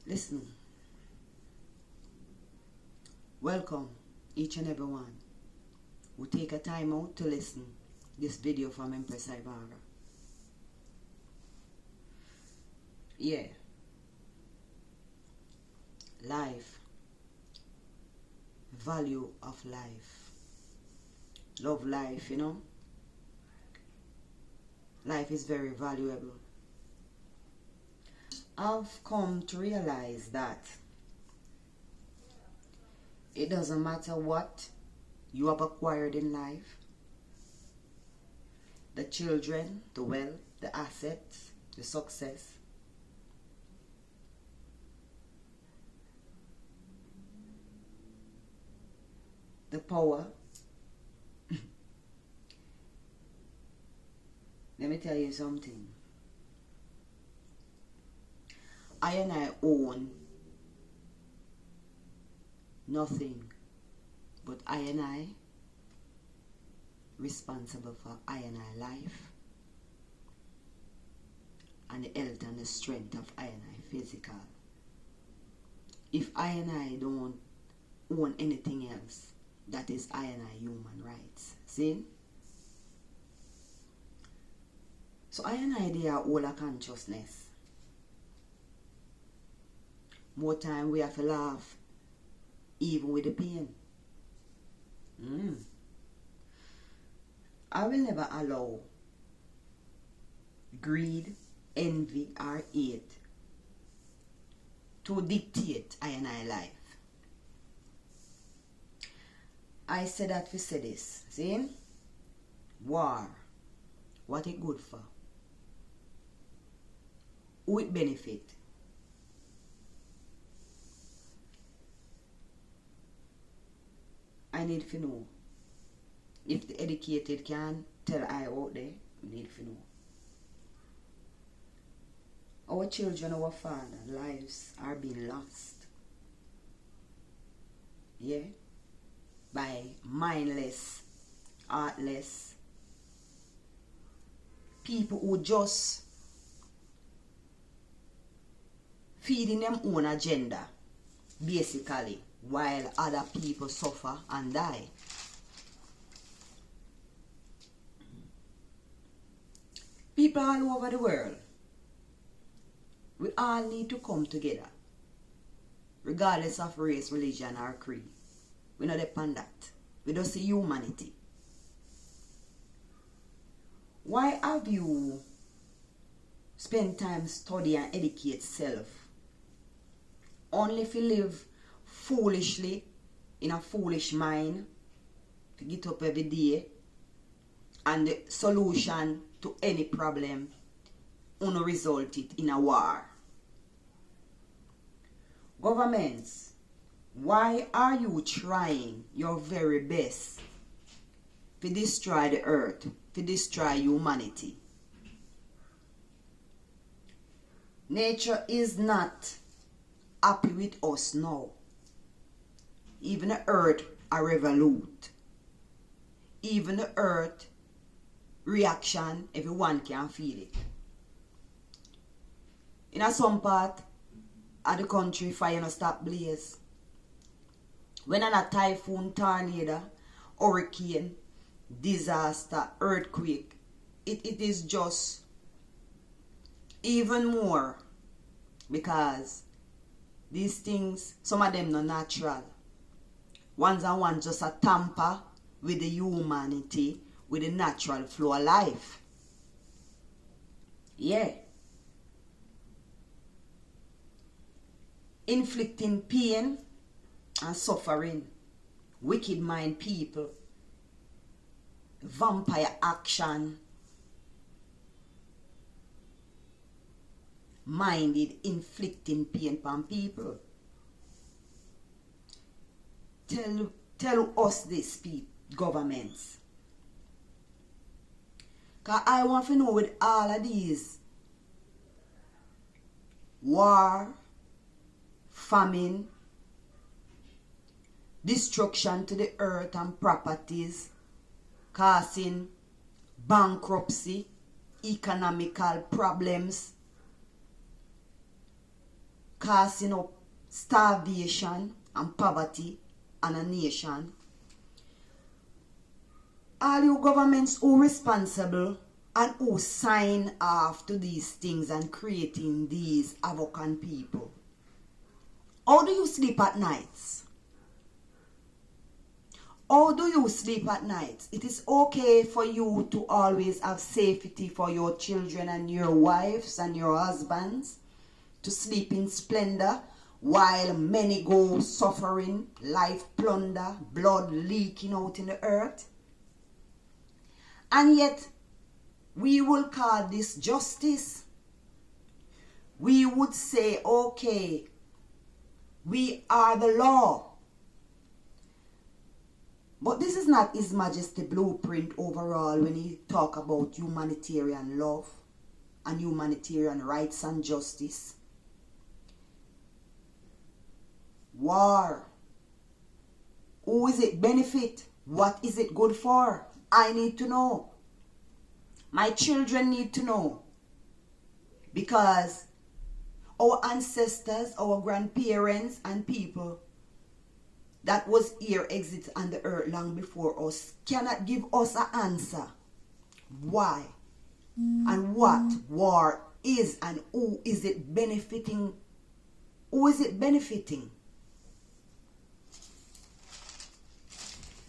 Listen, welcome each and every one who take a time out to listen this video from Empress Imara. Yeah, life, value of life, love life, you know. Life is very valuable. I've come to realize that it doesn't matter what you have acquired in life, the children, the wealth, the assets, the success. The power. Let me tell you something. I own nothing, but I responsible for I life and the health and the strength of I physical. If I don't own anything else, that is I human rights. See? So they are all a consciousness. More time we have to laugh, even with the pain. I will never allow greed, envy, or hate to dictate I life. I said that we say this. See? War. What it good for? Who it benefit? I need to know. If the educated can tell I out there, we need to know. Our children, our father, lives are being lost. Yeah? By mindless, heartless people who just feeding them own agenda, basically, while other people suffer and die. People all over the world, we all need to come together, regardless of race, religion, or creed. We not depend on that. We don't see humanity. Why have you spent time study and educate self? Only if you live foolishly, in a foolish mind, to get up every day, and the solution to any problem only result it in a war. Governments, why are you trying your very best to destroy the earth, to destroy humanity? Nature is not happy with us now. Even the earth a revolute. Even the earth reaction, everyone can feel it. In some part of the country, fire no stop blaze. When a typhoon, tornado, hurricane, disaster, earthquake, it is just even more, because these things, some of them not natural. Ones and one just a tamper with the humanity, with the natural flow of life. Yeah. Inflicting pain and suffering, wicked mind people, vampire action, minded inflicting pain upon people. Tell us this, people, governments. Because I want to know, with all of these war, famine, destruction to the earth and properties, causing bankruptcy, economical problems, causing up starvation and poverty in a nation. All you governments who responsible and who sign off to these things and creating these havoc on people. How do you sleep at nights? How do you sleep at night? It is okay for you to always have safety for your children and your wives and your husbands to sleep in splendor while many go suffering, life plunder, blood leaking out in the earth. And yet, we will call this justice. We would say, okay, we are the law. But this is not His Majesty blueprint overall when he talk about humanitarian love and humanitarian rights and justice. War. Who is it benefit? What is it good for? I need to know. My children need to know. Because our ancestors, our grandparents and people that was here exit on the earth long before us cannot give us an answer. Why? And what war is and who is it benefiting? Who is it benefiting?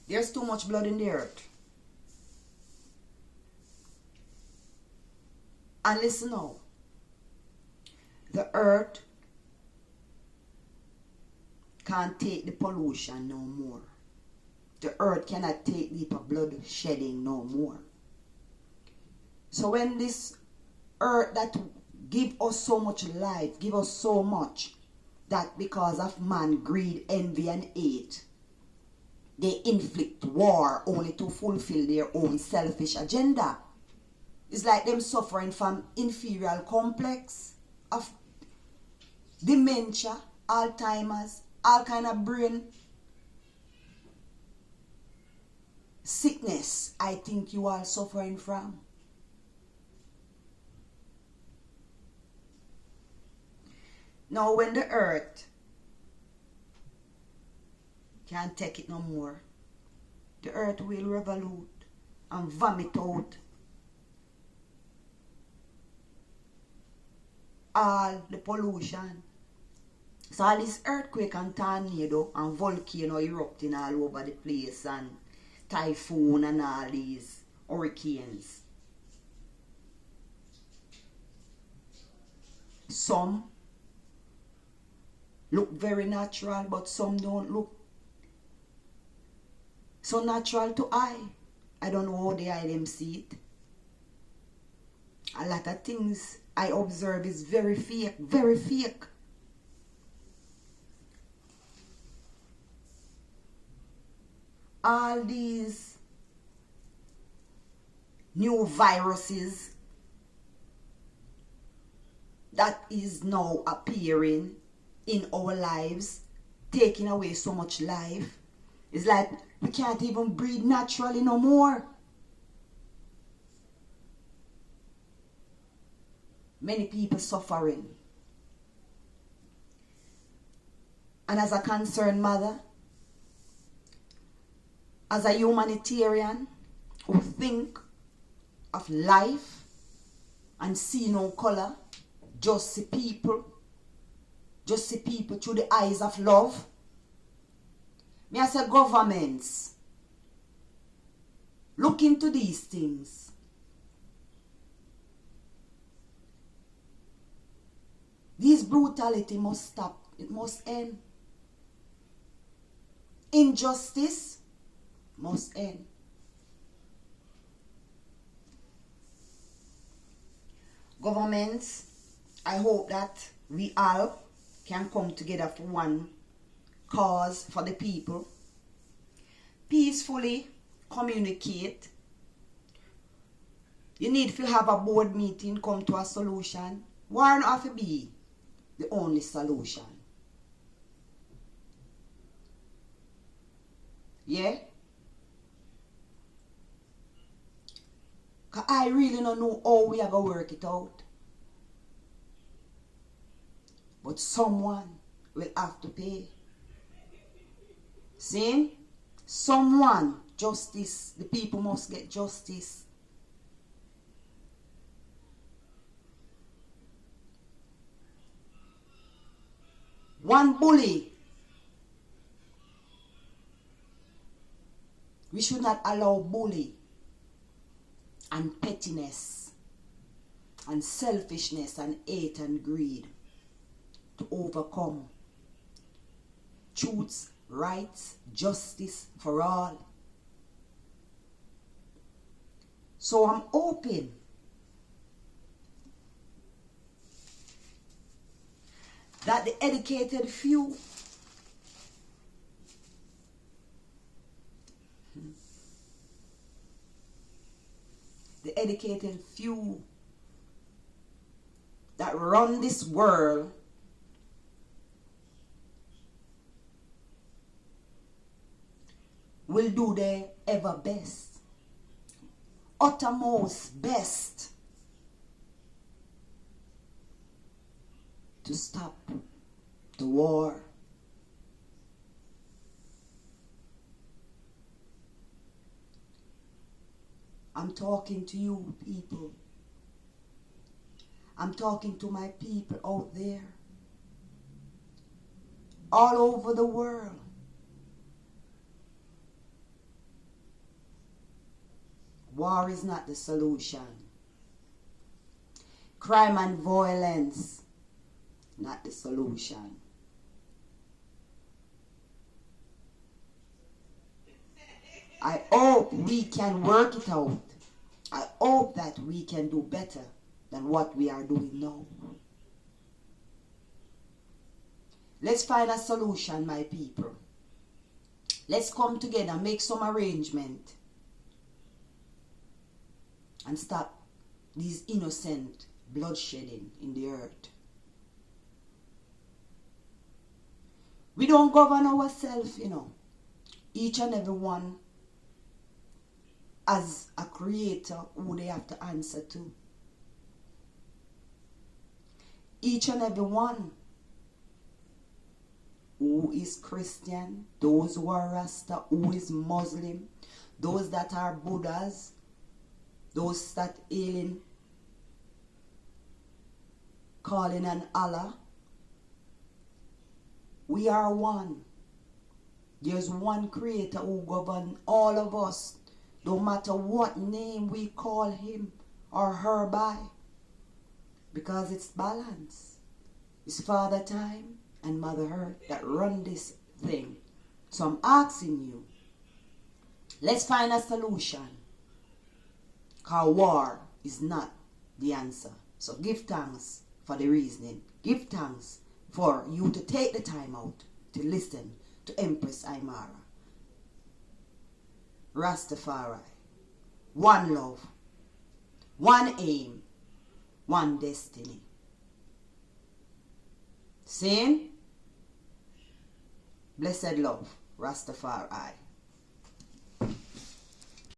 There's too much blood in the earth. And listen now. The earth can't take the pollution no more. The earth cannot take the blood shedding no more. So when this earth that give us so much life, give us so much, that because of man, greed, envy and hate, they inflict war only to fulfill their own selfish agenda. It's like them suffering from inferior complex of dementia, Alzheimer's, all kind of brain sickness I think you are suffering from. Now when the earth can't take it no more, the earth will revolute and vomit out all the pollution. So all this earthquake and tornado and volcano erupting all over the place and typhoon and all these hurricanes. Some look very natural, but some don't look so natural to eye. I don't know how the eye them see it. A lot of things I observe is very fake, very fake. All these new viruses that is now appearing in our lives, taking away so much life. It's like we can't even breathe naturally no more. Many people suffering. And as a concerned mother, as a humanitarian who think of life and see no color, just see people through the eyes of love. Me I say governments, look into these things. This brutality must stop. It must end. Injustice must end. Governments, I hope that we all can come together for one cause for the people. Peacefully communicate. You need to have a board meeting, come to a solution. War not have to be the only solution. Yeah? Because I really don't know how we are going to work it out. But someone will have to pay. See? Someone, justice, the people must get justice. One bully. We should not allow bully and pettiness and selfishness and hate and greed to overcome truths, rights, justice for all. So I'm hoping that the educated few that run this world will do their ever best, uttermost best, to stop the war. I'm talking to you people. I'm talking to my people out there, all over the world. War is not the solution. Crime and violence, not the solution. I hope we can work it out. I hope that we can do better than what we are doing now. Let's find a solution, my people. Let's come together, make some arrangement, and stop these innocent bloodshedding in the earth. We don't govern ourselves, you know. Each and every one as a creator who they have to answer to. Each and every one who is Christian, those who are Rasta, who is Muslim, those that are Buddhas, those that ailing, calling on Allah, we are one. There's one creator who governs all of us, no matter what name we call him or her by, because it's balance. It's Father Time and Mother Earth that run this thing. So I'm asking you, let's find a solution, because war is not the answer. So give thanks for the reasoning. Give thanks for you to take the time out to listen to Empress Imara. Rastafari. One love, one aim, one destiny. Same? Blessed love, Rastafari.